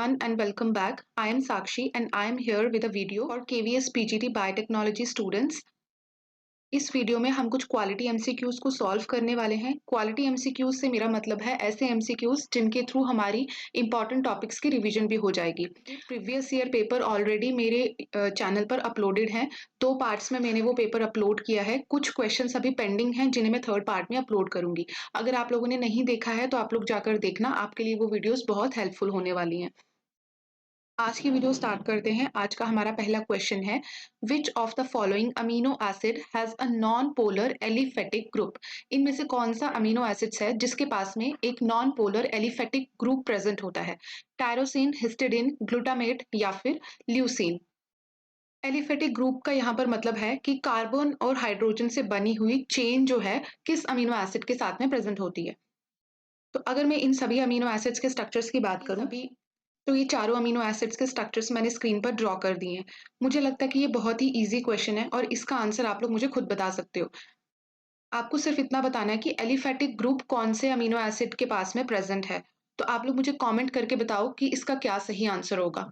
everyone and welcome back. I am Sakshi and I am here with a video for KVS PGT Biotechnology students. इस video में हम कुछ quality MCQs को solve करने वाले हैं। क्वालिटी एमसीक्यूज से मेरा मतलब है ऐसे एमसीक्यूज जिनके थ्रू हमारी इंपॉर्टेंट टॉपिक्स की रिवीजन भी हो जाएगी। प्रीवियस ईयर पेपर ऑलरेडी मेरे चैनल पर अपलोडेड हैं। 2 पार्ट्स में मैंने वो पेपर अपलोड किया है। कुछ क्वेश्चंस अभी पेंडिंग हैं जिन्हें मैं थर्ड पार्ट में अपलोड करूंगी। अगर आप लोगों ने नहीं देखा है तो आप लोग जाकर देखना, आपके लिए वो वीडियोस बहुत हेल्पफुल होने वाली हैं। आज की वीडियो स्टार्ट करते हैं। आज का हमारा पहला क्वेश्चन है, which of the following amino acid has a non polar aliphatic group. इनमें से कौन सा अमीनो एसिड्स है जिसके पास में एक non polar aliphatic group present होता है? टायरोसिन, हिस्टिडीन, ग्लूटामेट या फिर ल्यूसीन। एलिफेटिक ग्रुप का यहाँ पर मतलब है कि कार्बन और हाइड्रोजन से बनी हुई चेन जो है किस अमीनो एसिड के साथ में प्रेजेंट होती है। तो अगर मैं इन सभी अमीनो एसिड्स के स्ट्रक्चर्स की बात करूं, तो ये चारों अमीनो एसिड्स के स्ट्रक्चर्स मैंने स्क्रीन पर ड्रॉ कर दिए हैं। मुझे लगता है कि ये बहुत ही इजी क्वेश्चन है और इसका आंसर आप लोग मुझे खुद बता सकते हो। आपको सिर्फ इतना बताना है कि एलिफेटिक ग्रुप कौन से अमीनो एसिड के पास में प्रेजेंट है। तो आप लोग मुझे कमेंट करके बताओ कि इसका क्या सही आंसर होगा।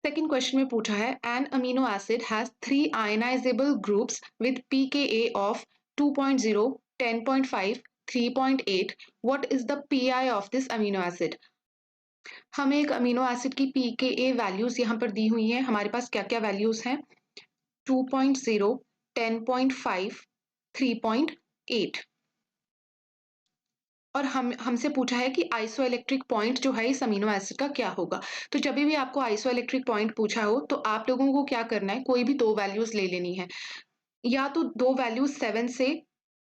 सेकेंड क्वेश्चन में पूछा है, an amino acid has 3 ionisable groups with pKa of 2.0, 10.5, 3.8. What is the pI of this amino acid? हमें एक अमीनो एसिड की pKa वैल्यूज यहाँ पर दी हुई हैं। हमारे पास क्या क्या वैल्यूज हैं? 2.0, 10.5, 3.8। और हमसे पूछा है कि आइसोइलेक्ट्रिक पॉइंट जो है इस अमीनो एसिड का क्या होगा। तो जब भी आपको आइसोइलेक्ट्रिक पॉइंट पूछा हो तो आप लोगों को क्या करना है, कोई भी 2 वैल्यूज ले लेनी है। या तो 2 वैल्यूज 7 से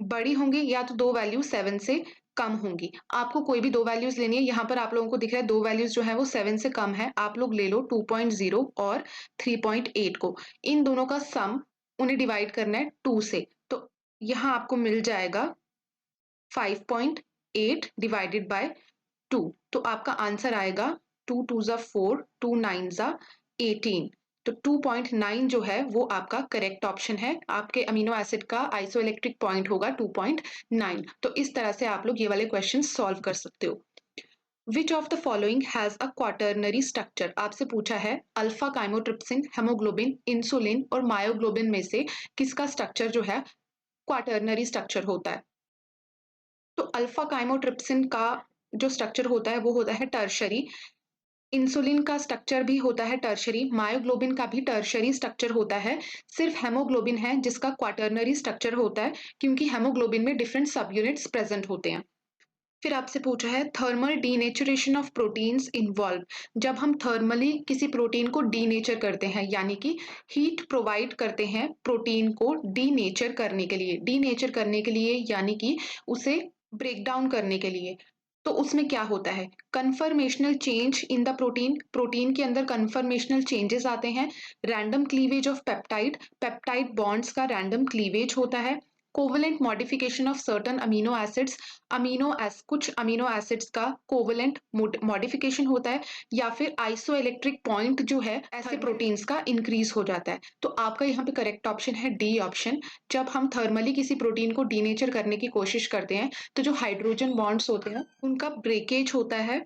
बड़ी होंगी या तो 2 वैल्यूज 7 से कम होंगी। आपको कोई भी 2 वैल्यूज लेनी है। यहाँ पर आप लोगों को दिख रहा है 2 वैल्यूज जो है वो 7 से कम है। आप लोग ले लो 2.0 और 3.8 को। इन दोनों का सम उन्हें डिवाइड करना है 2 से। तो यहाँ आपको मिल जाएगा 5.8 डिवाइडेड बाय 2। तो आपका आंसर आएगा 2 2 जा 4, 2 9 जा 18। तो 2.9 जो है वो आपका करेक्ट ऑप्शन है। आपके अमीनो एसिड का आइसोइलेक्ट्रिक पॉइंट होगा 2.9। तो इस तरह से आप लोग ये वाले क्वेश्चन सॉल्व कर सकते हो। विच of the following has a quaternary structure? आपसे पूछा है अल्फा काइमोट्रिप्सिन, हेमोग्लोबिन, इंसुलिन और मायोग्लोबिन में से किसका स्ट्रक्चर जो है क्वाटर्नरी स्ट्रक्चर होता है। तो अल्फा काइमोट्रिप्सिन का जो स्ट्रक्चर होता है वो होता है टर्शरी। इंसुलिन का स्ट्रक्चर भी होता है टर्शरी। मायोग्लोबिन का भी टर्शरी स्ट्रक्चर होता है। सिर्फ हेमोग्लोबिन है जिसका क्वाटर्नरी स्ट्रक्चर होता है, क्योंकि हेमोग्लोबिन में डिफरेंट सब यूनिट्स प्रेजेंट होते हैं। फिर आपसे पूछा है thermal denaturation of proteins involve. जब हम थर्मली किसी प्रोटीन को डीनेचर करते हैं, यानी कि हीट प्रोवाइड करते हैं प्रोटीन को डीनेचर करने के लिए, यानी कि उसे ब्रेक डाउन करने के लिए, तो उसमें क्या होता है? Conformational change in the protein, protein के अंदर कन्फर्मेशनल चेंजेस आते हैं। Random cleavage of peptide, peptide bonds का रैंडम क्लीवेज होता है। Covalent modification of certain amino acids, कुछ अमीनो एसिड्स का कोवलेंट मॉडिफिकेशन होता है। या फिर आइसोइलेक्ट्रिक पॉइंट जो है ऐसे प्रोटीन्स का इंक्रीज हो जाता है। तो आपका यहाँ पे करेक्ट ऑप्शन है डी ऑप्शन। जब हम थर्मली किसी प्रोटीन को डीनेचर करने की कोशिश करते हैं तो जो हाइड्रोजन बॉन्ड्स होते हैं उनका ब्रेकेज होता है,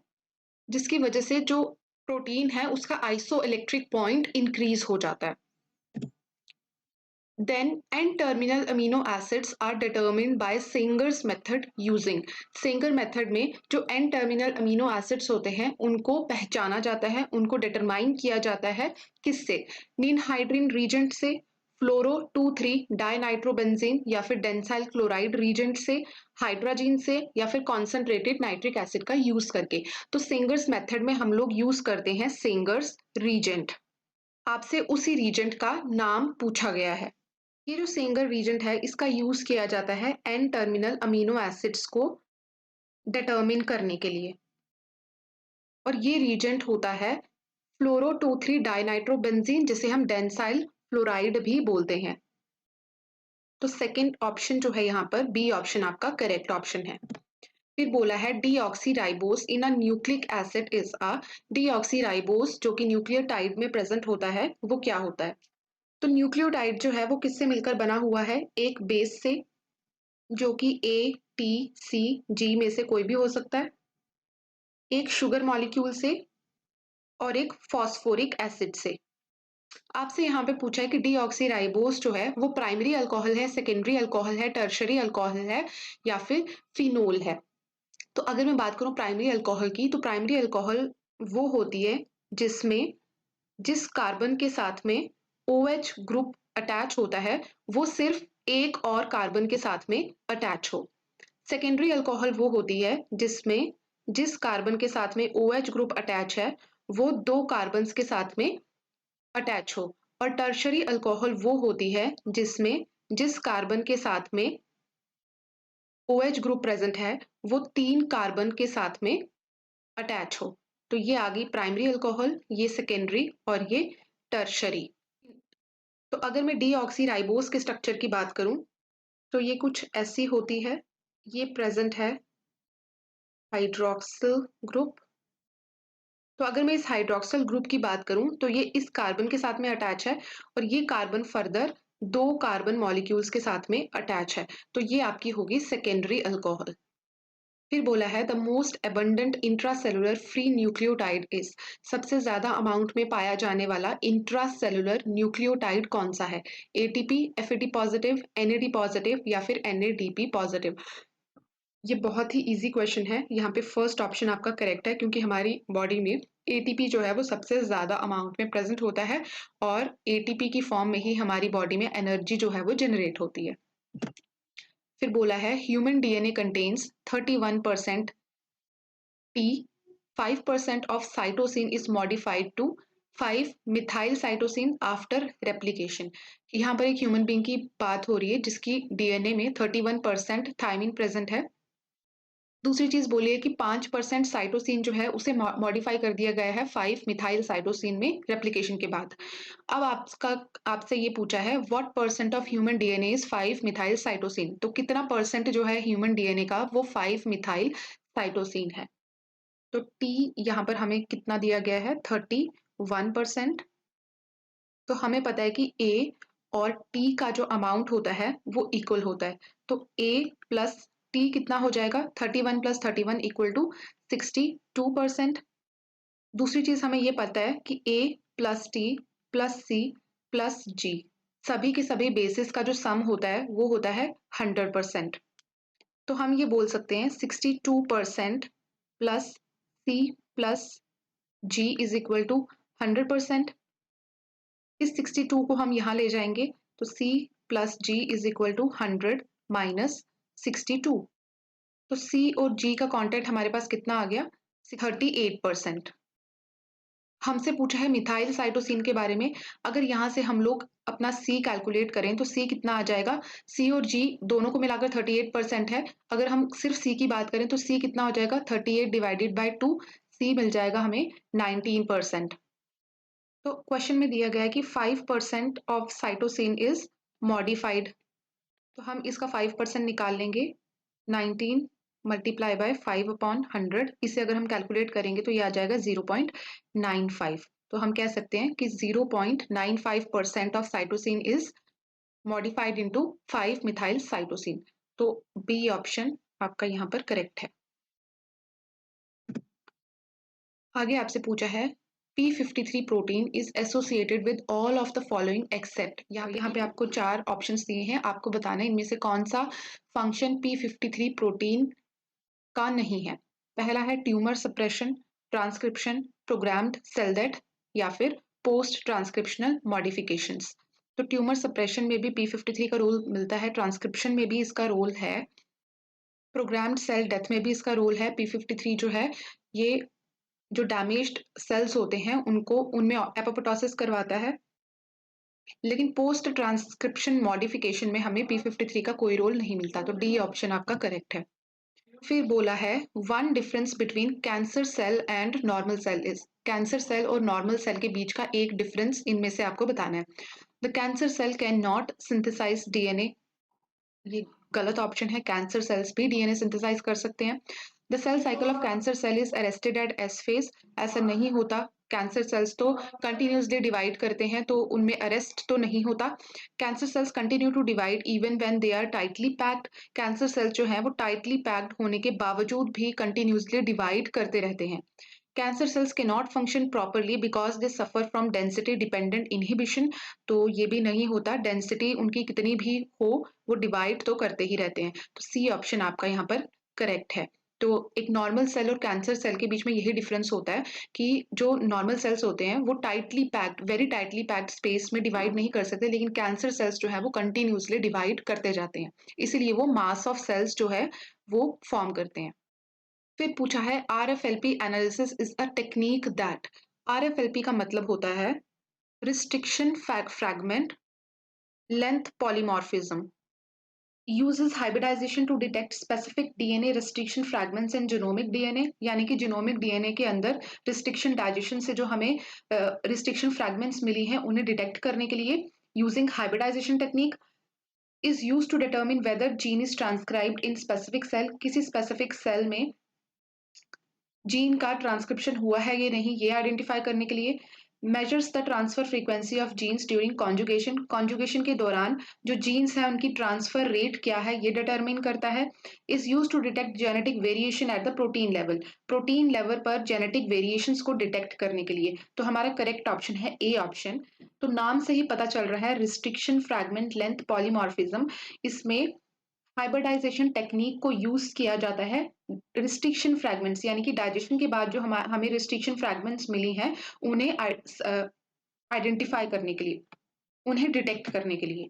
जिसकी वजह से जो प्रोटीन है उसका आइसोइलेक्ट्रिक पॉइंट इंक्रीज हो जाता है। Then N-terminal amino acids are determined by Singer's method using. Singer method में जो N-terminal amino acids होते हैं उनको पहचाना जाता है, उनको determine किया जाता है किससे? निनहाइड्रिन reagent से, फ्लोरो 2,3 डाइनाइट्रोबेंजीन या फिर डेंसाइल क्लोराइड रीजेंट से, हाइड्रोजीन से या फिर कॉन्सेंट्रेटेड नाइट्रिक एसिड का यूज करके। तो सिंगर्स मेथड में हम लोग यूज करते हैं सिंगर्स रीजेंट। आपसे उसी रीजेंट का नाम पूछा गया है। ये जो सिंगर रीजेंट है इसका यूज किया जाता है एन टर्मिनल अमीनो एसिड्स को डिटरमिन करने के लिए, और ये रीजेंट होता है फ्लोरो 2,3 डाइनाइट्रोबेंजीन, जिसे हम डेंसाइल फ्लोराइड भी बोलते हैं। तो सेकंड ऑप्शन जो है यहाँ पर बी ऑप्शन आपका करेक्ट ऑप्शन है। फिर बोला है deoxyribose in a nucleic acid is a. Deoxyribose जो कि न्यूक्लियोटाइड में प्रेजेंट होता है वो क्या होता है? तो न्यूक्लियोटाइड जो है वो किससे मिलकर बना हुआ है? एक बेस से, जो कि ए, टी, सी, जी में से कोई भी हो सकता है। एक शुगर मॉलिक्यूल से, और एक फॉस्फोरिक एसिड से। आपसे यहाँ पे पूछा है कि डीऑक्सीराइबोस जो है वो प्राइमरी अल्कोहल है, सेकेंडरी अल्कोहल है, टर्शरी अल्कोहल है या फिर फिनोल है। तो अगर मैं बात करूँ प्राइमरी अल्कोहल की, तो प्राइमरी अल्कोहल वो होती है जिसमें जिस कार्बन के साथ में OH ग्रुप अटैच होता है वो सिर्फ एक और कार्बन के साथ में अटैच हो। सेकेंडरी अल्कोहल वो होती है जिसमें जिस कार्बन के साथ में OH ग्रुप अटैच है वो दो कार्बन्स के साथ में अटैच हो। और टर्शरी अल्कोहल वो होती है जिसमें जिस कार्बन के साथ में OH ग्रुप प्रेजेंट है वो तीन कार्बन के साथ में अटैच हो। तो ये आ गई प्राइमरी अल्कोहल, ये सेकेंडरी और ये टर्शरी। तो अगर मैं डीऑक्सीराइबोस के स्ट्रक्चर की बात करूं तो ये कुछ ऐसी होती है। ये प्रेजेंट है हाइड्रोक्सिल ग्रुप। तो अगर मैं इस हाइड्रोक्सिल ग्रुप की बात करूं तो ये इस कार्बन के साथ में अटैच है और ये कार्बन फर्दर दो कार्बन मॉलिक्यूल्स के साथ में अटैच है। तो ये आपकी होगी सेकेंडरी अल्कोहल। फिर बोला है the most abundant intracellular free nucleotide is, सबसे ज्यादा अमाउंट में पाया जाने वाला इंट्रासेलुलर न्यूक्लियोटाइड कौन सा है? ATP, FAD positive, NAD positive या फिर NADP पॉजिटिव। ये बहुत ही इजी क्वेश्चन है। यहाँ पे फर्स्ट ऑप्शन आपका करेक्ट है क्योंकि हमारी बॉडी में ATP जो है वो सबसे ज्यादा अमाउंट में प्रेजेंट होता है और ATP की फॉर्म में ही हमारी बॉडी में एनर्जी जो है वो जनरेट होती है। फिर बोला है human DNA contains 31% T, 5% of cytosine is modified to 5-methyl cytosine after replication। यहाँ पर एक ह्यूमन बीइंग की बात हो रही है जिसकी DNA में 31% थायमिन प्रेजेंट है। दूसरी चीज बोली है कि 5% साइटोसिन जो है उसे मॉडिफाई कर दिया गया है 5-मिथाइल साइटोसिन में रेप्लिकेशन के बाद। अब आपसे ये पूछा है what percent of human DNA इज 5-मिथाइल साइटोसिन। तो कितना परसेंट जो है ह्यूमन DNA का वो 5-मिथाइल साइटोसिन है। तो T यहाँ पर हमें कितना दिया गया है 31%। तो हमें पता है कि A और T का जो अमाउंट होता है वो इक्वल होता है। तो A प्लस T कितना हो जाएगा 31 प्लस 31 इक्वल टू 62%। दूसरी चीज हमें ये पता है कि A plus T plus C plus G सभी के सभी बेसिस का जो सम होता है वो होता है 100%। तो हम ये बोल सकते हैं 62% plus C plus G is equal to 100%। इस 62 को हम यहाँ ले जाएंगे तो C plus G is equal to 100 minus 62। तो C और G का कॉन्टेक्ट हमारे पास कितना आ गया 38%। हमसे पूछा है मिथाइल साइटोसिन के बारे में। अगर यहाँ से हम लोग अपना C कैलकुलेट करें तो C कितना आ जाएगा, C और G दोनों को मिलाकर 38% है। अगर हम सिर्फ C की बात करें तो C कितना हो जाएगा 38 डिवाइडेड बाई 2, C मिल जाएगा हमें 19%। तो क्वेश्चन में दिया गया है कि 5% ऑफ साइटोसिन इज मॉडिफाइड। तो हम इसका 5% निकाल लेंगे। 19 मल्टीप्लाई बाय 5/100, इसे अगर हम कैलकुलेट करेंगे तो ये आ जाएगा 0.95। तो हम कह सकते हैं कि 0.95% of cytosine is modified into five methyl cytosine. तो बी ऑप्शन आपका यहाँ पर करेक्ट है। आगे आपसे पूछा है P53 protein is associated with all of the following except. यहाँ पे आपको 4 ऑप्शंस दिए हैं, आपको बताना है इनमें से कौन सा फंक्शन P53 प्रोटीन का नहीं है। पहला है tumour suppression, transcription, programmed cell death या फिर पोस्ट ट्रांसक्रिप्शनल मॉडिफिकेशंस। तो ट्यूमर सप्रेशन में भी P53 का रोल मिलता है, ट्रांसक्रिप्शन में भी इसका रोल है, प्रोग्राम्ड सेल डेथ में भी इसका रोल है। P53 जो है ये जो डैमेज्ड सेल्स होते हैं उनको उनमें एपोप्टोसिस करवाता है। लेकिन पोस्ट ट्रांसक्रिप्शन मॉडिफिकेशन में हमें P53 का कोई रोल नहीं मिलता। तो डी ऑप्शन आपका करेक्ट है। फिर बोला है one difference between cancer cell and normal cell is. Cancer cell और नॉर्मल सेल के बीच का एक डिफरेंस इनमें से आपको बताना है। The cancer cell can not synthesise DNA। ये गलत ऑप्शन है, कैंसर सेल्स भी DNA सिंथेसाइज कर सकते हैं। The cell cycle of cancer cell is arrested at S phase. ऐसा नहीं होता, कैंसर सेल्स तो कंटिन्यूसली डिवाइड करते हैं तो उनमें अरेस्ट तो नहीं होता। Cancer cells continue to divide even when they are tightly packed. Cancer cells जो हैं वो टाइटली पैक्ड होने के बावजूद भी कंटिन्यूसली डिवाइड करते रहते हैं। कैंसर सेल्स के not function properly because they suffer from density dependent inhibition. तो ये भी नहीं होता, डेंसिटी उनकी कितनी भी हो वो डिवाइड तो करते ही रहते हैं। तो सी ऑप्शन आपका यहाँ पर करेक्ट है। तो एक नॉर्मल सेल और कैंसर सेल के बीच में यही डिफरेंस होता है कि जो नॉर्मल सेल्स होते हैं वो tightly packed, very tightly packed space में डिवाइड नहीं कर सकते, लेकिन कैंसर सेल्स जो है वो कंटिन्यूसली डिवाइड करते जाते हैं, इसीलिए वो मास ऑफ सेल्स जो है वो फॉर्म करते हैं। फिर पूछा है RFLP analysis is a technique that. RFLP का मतलब होता है restriction fragment length polymorphism, uses hybridization to detect specific DNA restriction fragments in genomic DNA, यानी कि genomic DNA के अंदर restriction digestion से जो हमें restriction fragments मिली हैं उन्हें डिटेक्ट करने के लिए using hybridization technique is used to determine whether gene is transcribed in specific cell, किसी specific cell में जीन का ट्रांसक्रिप्शन हुआ है या नहीं ये आइडेंटिफाई करने के लिए। Measures the transfer frequency of genes during conjugation, conjugation के दौरान जो जीन्स है उनकी ट्रांसफर रेट क्या है ये डिटरमिन करता है। Is use to detect genetic variation at the protein level, protein level पर जेनेटिक वेरिएशंस को डिटेक्ट करने के लिए। तो हमारा करेक्ट ऑप्शन है ए ऑप्शन। तो नाम से ही पता चल रहा है रिस्ट्रिक्शन फ्रैगमेंट लेंथ पॉलीमॉर्फिज्म, इसमें हाइब्रिडाइजेशन टेक्निक को यूज किया जाता है रिस्ट्रिक्शन फ्रैगमेंट्स, यानी कि डाइजेशन के बाद जो हमें रिस्ट्रिक्शन फ्रैगमेंट्स मिली हैं उन्हें आइडेंटिफाई करने के लिए, उन्हें डिटेक्ट करने के लिए।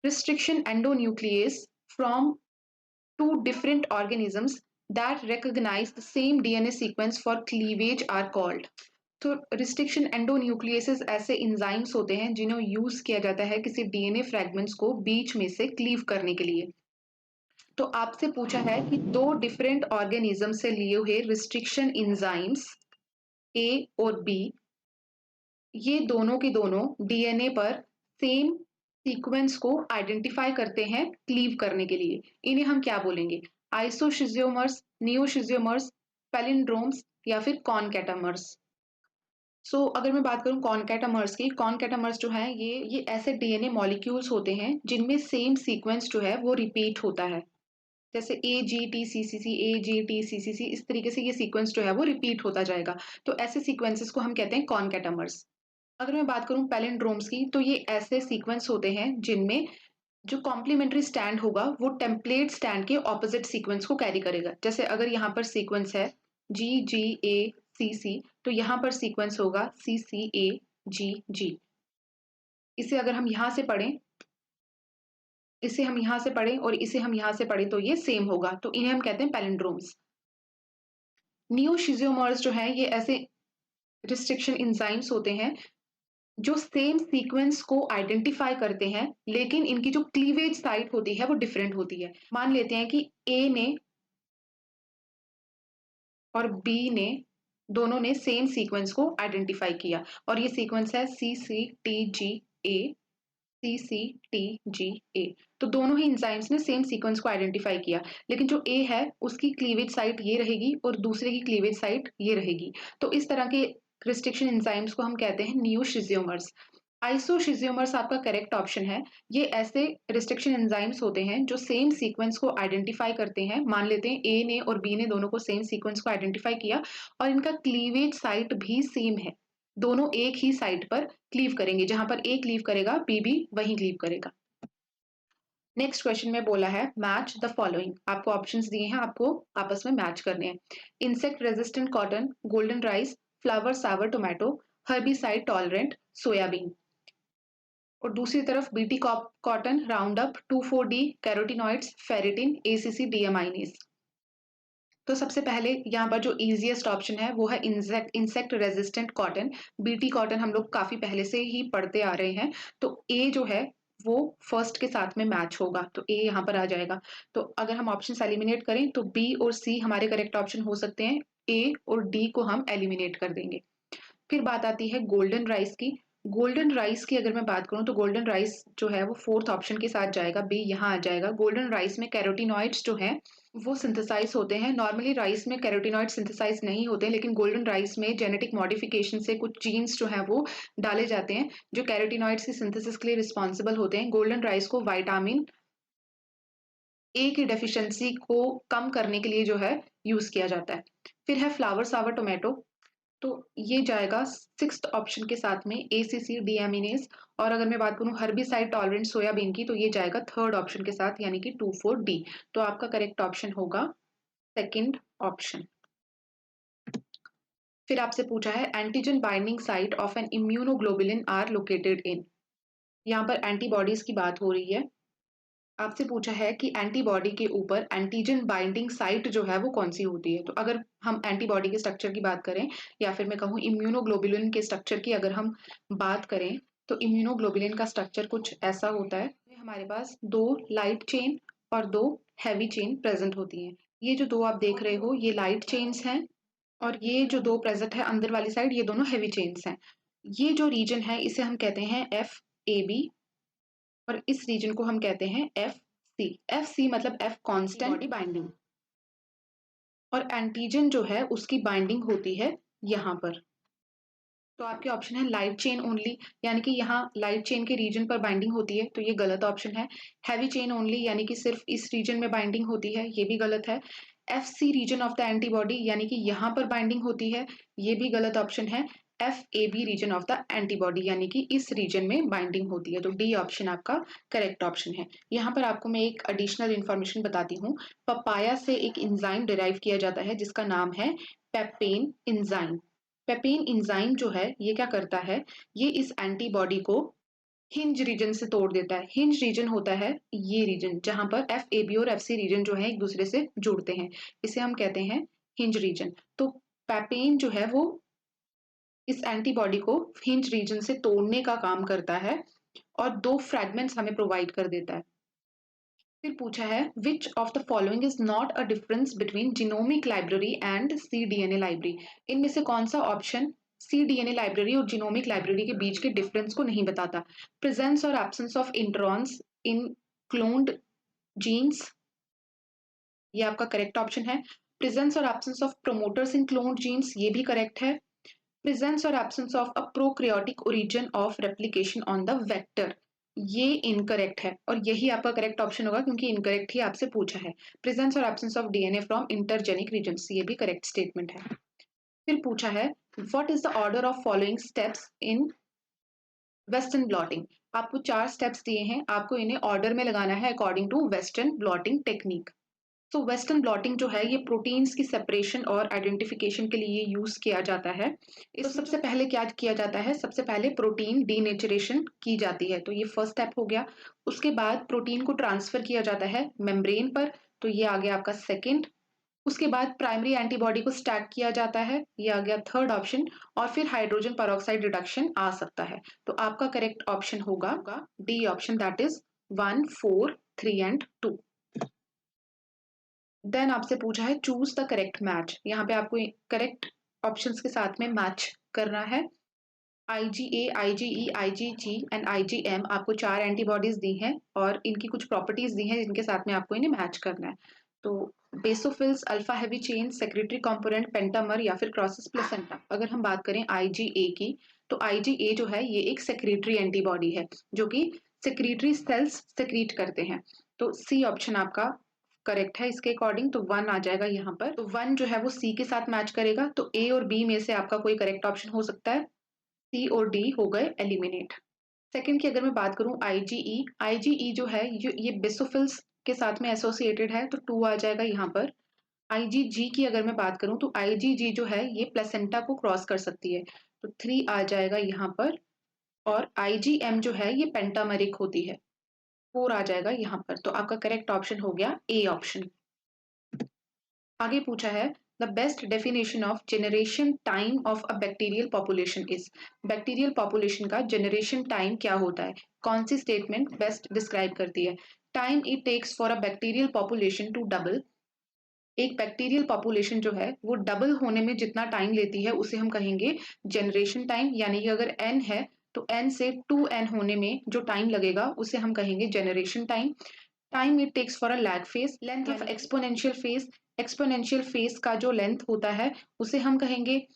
Restriction endonuclease from two different organisms that recognize the same DNA sequence for cleavage are called। तो रिस्ट्रिक्शन एंडोन्यूक्लियसेस ऐसे इंजाइम्स होते हैं जिन्हें यूज किया जाता है किसी डीएनए फ्रैगमेंट्स को बीच में से क्लीव करने के लिए। तो आपसे पूछा है कि दो डिफरेंट ऑर्गेनिज्म से लिए हुए रिस्ट्रिक्शन एंजाइम्स ए और बी, ये दोनों के दोनों डीएनए पर सेम सीक्वेंस को आइडेंटिफाई करते हैं क्लीव करने के लिए। इन्हें हम क्या बोलेंगे? आइसोशिजियोमर्स, नियोशिजियोमर्स, पैलिंड्रोम्स या फिर कॉनकैटामर्स। अगर मैं बात करूं कॉनकैटामर्स की, कॉनकैटामर्स जो है ये ऐसे डीएनए मॉलिक्यूल्स होते हैं जिनमें सेम सीक्वेंस जो है वो रिपीट होता है, जैसे AGTCCC AGTCCC, इस तरीके से ये सीक्वेंस जो है वो रिपीट होता जाएगा। तो ऐसे सीक्वेंसेस को हम कहते हैं कॉनकैटामर्स। अगर मैं बात करूं पैलिंड्रोम्स की, तो ये ऐसे सीक्वेंस होते हैं जिनमें जो कॉम्प्लीमेंट्री स्टैंड होगा वो टेम्पलेट स्टैंड के ऑपोजिट सीक्वेंस को कैरी करेगा। जैसे अगर यहाँ पर सीक्वेंस है GGACC, तो यहाँ पर सीक्वेंस होगा CCAGG। इसे अगर हम यहाँ से पढ़ें, इसे हम यहाँ से पढ़ें और इसे हम यहाँ से पढ़ें तो ये सेम होगा, तो इन्हें हम कहते हैं पैलिंड्रोम्स। नियोशिजियोमर्स जो है ये ऐसे रिस्ट्रिक्शन एंजाइम्स होते हैं जो सेम सीक्वेंस को आइडेंटिफाई करते हैं, लेकिन इनकी जो क्लीवेज साइट होती है वो डिफरेंट होती है। मान लेते हैं कि ए ने और बी ने, दोनों ने सेम सीक्वेंस को आइडेंटिफाई किया और ये सीक्वेंस है CCTGA CCTGA। तो दोनों ही इंजाइम्स ने सेम सीक्वेंस को आइडेंटिफाई किया, लेकिन जो ए है उसकी क्लीवेज साइट ये रहेगी और दूसरे की क्लीवेज साइट ये रहेगी। तो इस तरह के रिस्ट्रिक्शन एंजाइम्स को हम कहते हैं नियोशिजियोमर्स। आइसोशिजियोमर्स आपका करेक्ट ऑप्शन है। ये ऐसे रिस्ट्रिक्शन एंजाइम्स होते हैं जो सेम सीक्वेंस को आइडेंटिफाई करते हैं। मान लेते हैं ए ने और बी ने दोनों को सेम सीक्वेंस को आइडेंटिफाई किया और इनका क्लीवेज साइट भी सेम है, दोनों एक ही साइट पर क्लीव करेंगे, जहां पर ए क्लीव करेगा बी भी वहीं क्लीव करेगा। नेक्स्ट क्वेश्चन में बोला है मैच द फॉलोइंग, आपको ऑप्शंस दिए हैं, आपको आपस में मैच करने हैं। Insect resistant cotton, golden rice, Flavr Savr tomato, herbicide tolerant soybean. और दूसरी तरफ BT cotton, Roundup, 2,4-D, carotenoids, ferritin, ACC, deaminase. तो सबसे पहले यहाँ पर जो इजीएस्ट ऑप्शन है वो है insect resistant cotton. BT cotton हम लोग काफी पहले से ही पढ़ते आ रहे हैं, तो ए जो है वो फर्स्ट के साथ में मैच होगा, तो ए यहाँ पर आ जाएगा। तो अगर हम ऑप्शन एलिमिनेट करें तो बी और सी हमारे करेक्ट ऑप्शन हो सकते हैं, ए और डी को हम एलिमिनेट कर देंगे। फिर बात आती है गोल्डन राइस की। गोल्डन राइस की अगर मैं बात करूं तो गोल्डन राइस जो है वो फोर्थ ऑप्शन के साथ जाएगा, बी यहाँ आ जाएगा। गोल्डन राइस में कैरोटिनॉइड्स जो हैं वो सिंथेसाइज होते हैं। नॉर्मली राइस में कैरोटिनॉइड सिंथेसाइज नहीं होते, लेकिन गोल्डन राइस में जेनेटिक मॉडिफिकेशन से कुछ जीन्स जो हैं वो डाले जाते हैं जो कैरोटिनॉइड्स की सिंथेसिस के लिए रिस्पॉन्सिबल होते हैं। गोल्डन राइस को विटामिन ए की डेफिशिएंसी को कम करने के लिए जो है यूज किया जाता है। फिर है फ्लावर सावर टोमेटो। तो ये जाएगा सिक्स्थ ऑप्शन के साथ में ACC डीएमिनेज। और अगर मैं बात करूं हर्बिसाइड टॉलरेंट सोयाबीन की, तो ये जाएगा थर्ड ऑप्शन के साथ यानी कि 24D। तो आपका करेक्ट ऑप्शन होगा सेकंड ऑप्शन। फिर आपसे पूछा है antigen binding site of an immunoglobulin are located in. यहाँ पर एंटीबॉडीज की बात हो रही है। आपसे पूछा है कि एंटीबॉडी के ऊपर एंटीजन बाइंडिंग साइट जो है वो कौन सी होती है। तो अगर हम एंटीबॉडी के स्ट्रक्चर की बात करें या फिर मैं कहूँ इम्यूनोग्लोबुलिन के स्ट्रक्चर की अगर हम बात करें, तो इम्यूनोग्लोबुलिन का स्ट्रक्चर कुछ ऐसा होता है। हमारे पास दो लाइट चेन और दो हैवी चेन प्रेजेंट होती हैं। ये जो दो आप देख रहे हो ये लाइट चेन्स हैं, और ये जो दो प्रेजेंट है अंदर वाली साइड ये दोनों हैवी चेन्स हैं। ये जो रीजन है इसे हम कहते हैं FAB, और इस रीजन को हम कहते हैं FC। FC मतलब F कांस्टेंट बॉडी बाइंडिंग, और एंटीजन जो है उसकी बाइंडिंग होती है यहाँ पर। तो आपके ऑप्शन है लाइट चेन ओनली, यानी कि यहाँ लाइट चेन के रीजन पर बाइंडिंग होती है, तो ये गलत ऑप्शन है। हैवी चेन ओनली यानी कि सिर्फ इस रीजन में बाइंडिंग होती है, ये भी गलत है। FC region of the antibody यानी कि यहाँ पर बाइंडिंग होती है, ये भी गलत ऑप्शन है। FAB region of the antibody यानी कि इस रीजन में बाइंडिंग होती है, तो D ऑप्शन आपका करेक्ट ऑप्शन है। यहाँ पर आपको मैं एक एडिशनल इंफॉर्मेशन बताती हूँ। पपाया से एक इंजाइम डिराइव किया जाता है जिसका नाम है पेपेन इंजाइम। पेपेन इंजाइम जो है ये क्या करता है, ये इस एंटीबॉडी को हिंज रीजन से तोड़ देता है। हिंज रीजन होता है ये रीजन जहां पर FAB और FC रीजन जो है एक दूसरे से जुड़ते हैं, इसे हम कहते हैं हिंज रीजन। तो पेपेन जो है वो इस एंटीबॉडी को हिंज रीजन से तोड़ने का काम करता है और दो फ्रैगमेंट्स हमें प्रोवाइड कर देता है। फिर पूछा है which of the following is not a difference between genomic library and cDNA library. इनमें से कौन सा ऑप्शन cDNA लाइब्रेरी और जीनोमिक लाइब्रेरी के बीच के डिफरेंस को नहीं बताता। प्रेजेंस और absence of introns in cloned genes, ये आपका करेक्ट ऑप्शन है। प्रेजेंस और absence of promoters in cloned genes, ये भी करेक्ट है। प्रेजेंस और absence of a prokaryotic origin of replication on the vector, ये इनकरेक्ट है, और यही आपका करेक्ट ऑप्शन होगा क्योंकि इनकरेक्ट ही आपसे पूछा है। प्रेजेंस और absence of DNA from intergenic regions, ये भी करेक्ट स्टेटमेंट है। फिर पूछा है what is the order of following steps in western blotting. आपको 4 स्टेप्स दिए हैं, आपको इन्हें ऑर्डर में लगाना है according to western blotting technique. तो वेस्टर्न ब्लॉटिंग जो है ये प्रोटीन्स की सेपरेशन और आइडेंटिफिकेशन के लिए यूज किया जाता है। तो सबसे पहले क्या किया जाता है, सबसे पहले प्रोटीन डीनेचरेशन की जाती है, तो ये फर्स्ट स्टेप हो गया। उसके बाद प्रोटीन को ट्रांसफर किया जाता है मेम्ब्रेन पर, तो ये आ गया आपका सेकेंड। उसके बाद प्राइमरी एंटीबॉडी को स्टैक किया जाता है, ये आ गया थर्ड ऑप्शन। और फिर हाइड्रोजन पेरोक्साइड रिडक्शन आ सकता है, तो आपका करेक्ट ऑप्शन होगा D option, that is 1, 4, 3 and 2। Then आपसे पूछा है चूज द करेक्ट मैच। यहाँ पे आपको करेक्ट ऑप्शंस के साथ में मैच करना है। IgA, IgE, IgG and IgM, आपको 4 एंटीबॉडीज दी हैं और इनकी कुछ प्रॉपर्टीज दी हैं जिनके साथ में आपको इन्हें मैच करना है। तो basophils, alpha heavy chain, secretary component, pentamer या फिर क्रॉसिस प्लेसेंटा। अगर हम बात करें IgA की, तो IgA जो है ये एक सेक्रेटरी एंटीबॉडी है जो कि सेक्रेटरी सेल्स सेक्रीट करते हैं। तो C ऑप्शन आपका करेक्ट है इसके अकॉर्डिंग, तो 1 आ जाएगा यहाँ पर। तो 1 जो है वो C के साथ मैच करेगा, तो A और B में से आपका कोई करेक्ट ऑप्शन हो सकता है। C और D हो गए एलिमिनेट। सेकंड की अगर मैं बात करूं IgE जो है ये बेसोफिल्स के साथ में एसोसिएटेड है, तो 2 आ जाएगा यहाँ पर। IgG की अगर मैं बात करूं तो IgG जो है ये प्लेसेंटा को क्रॉस कर सकती है, तो 3 आ जाएगा यहाँ पर। और IgM जो है ये पेंटामेरिक होती है, 4 आ जाएगा यहाँ पर। तो आपका करेक्ट ऑप्शन हो गया A ऑप्शन। आगे पूछा है the best definition of generation time of a bacterial population is. Bacterial population का जनरेशन टाइम क्या होता है, कौन सी स्टेटमेंट बेस्ट डिस्क्राइब करती है। Time it takes for a bacterial population to double. एक बैक्टीरियल पॉपुलेशन जो है वो डबल होने में जितना टाइम लेती है उसे हम कहेंगे जनरेशन टाइम, यानी कि अगर n है तो n से 2n होने में जो टाइम लगेगा उसे हम कहेंगे generation time. Time it takes for a lag phase, length of exponential phase, exponential phase का जो लेंथ होता है उसे हम कहेंगे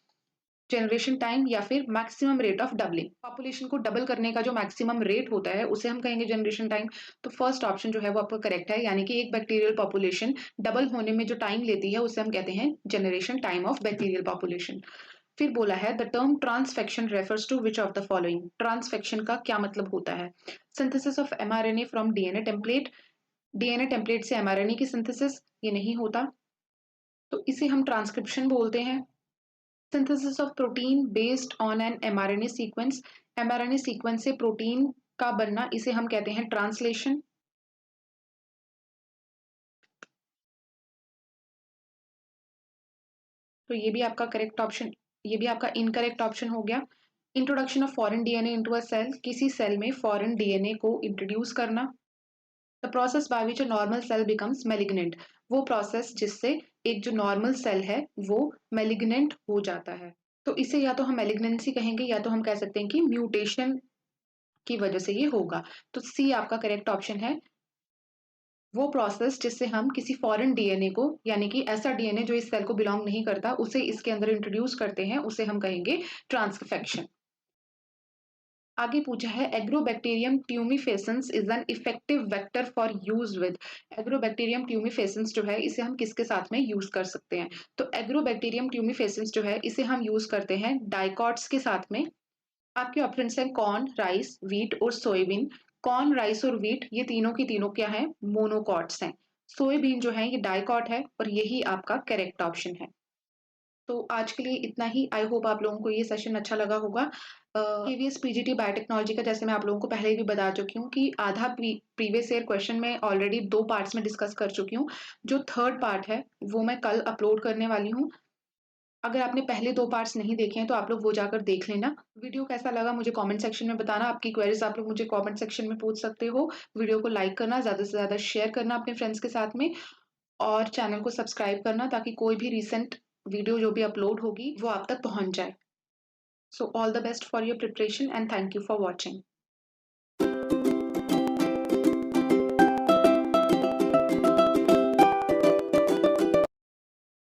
जनरेशन टाइम, या फिर maximum rate of doubling, population को डबल करने का जो मैक्सिमम रेट होता है उसे हम कहेंगे जनरेशन टाइम। तो फर्स्ट ऑप्शन जो है वो आपका करेक्ट है, यानी कि एक बैक्टीरियल पॉपुलेशन डबल होने में जो टाइम लेती है उसे हम कहते हैं generation time of bacterial population. फिर बोला है the term transfection refers to which of the following. Transfection का क्या मतलब होता है? Synthesis of mRNA from DNA template. DNA template से एमआरएनए की सिंथेसिस, ये नहीं होता, तो इसे हम ट्रांसक्रिप्शन बोलते हैं। Synthesis of protein based on an mRNA sequence. MRNA sequence से प्रोटीन का बनना, इसे हम कहते हैं ट्रांसलेशन। तो ये भी आपका करेक्ट ऑप्शन, ये भी आपका इनकरेक्ट ऑप्शन हो गया। Introduction of foreign DNA into a cell. किसी सेल में फॉरेन डीएनए को इंट्रोड्यूस करना। The process by which a normal cell becomes malignant. वो प्रोसेस जिससे एक जो नॉर्मल सेल है वो मैलिग्नेंट हो जाता है। तो इसे या तो हम मैलिग्नेंसी कहेंगे या तो हम कह सकते हैं कि म्यूटेशन की वजह से ये होगा। तो सी आपका करेक्ट ऑप्शन है। वो प्रोसेस जिससे हम किसी फॉरेन डीएनए को, यानी कि ऐसा डीएनए जो इस सेल को बिलोंग नहीं करता, उसे इसके अंदर इंट्रोड्यूस करते हैं, उसे हम कहेंगे ट्रांसफेक्शन। आगे पूछा है Agrobacterium tumefaciens is an effective vector for use with. Agrobacterium tumefaciens जो है इसे हम किसके साथ में यूज कर सकते हैं? तो एग्रोबैक्टीरियम ट्यूमिफेसेंस जो है इसे हम यूज करते हैं डाइकॉट्स के साथ में। आपके ऑप्शंस हैं कॉर्न, राइस, व्हीट और सोयाबीन। कॉर्न, राइस और व्हीट ये तीनों की तीनों क्या है? मोनोकॉट्स हैं। सोयाबीन जो है ये डाइकॉट है और यही आपका करेक्ट ऑप्शन है। तो आज के लिए इतना ही। आई होप आप लोगों को ये सेशन अच्छा लगा होगा। केवीएस पीजीटी बायोटेक्नोलॉजी का जैसे मैं आप लोगों को पहले भी बता चुकी हूँ कि आधा प्रीवियस ईयर क्वेश्चन में ऑलरेडी 2 पार्ट्स में डिस्कस कर चुकी हूँ। जो थर्ड पार्ट है वो मैं कल अपलोड करने वाली हूँ। अगर आपने पहले 2 पार्ट्स नहीं देखे हैं तो आप लोग वो जाकर देख लेना। वीडियो कैसा लगा मुझे कमेंट सेक्शन में बताना। आपकी क्वेरीज आप लोग मुझे कमेंट सेक्शन में पूछ सकते हो। वीडियो को लाइक करना, ज़्यादा से ज़्यादा शेयर करना अपने फ्रेंड्स के साथ में, और चैनल को सब्सक्राइब करना ताकि कोई भी रिसेंट वीडियो जो भी अपलोड होगी वो आप तक पहुंच जाए। So all the best for your preparation and thank you for watching.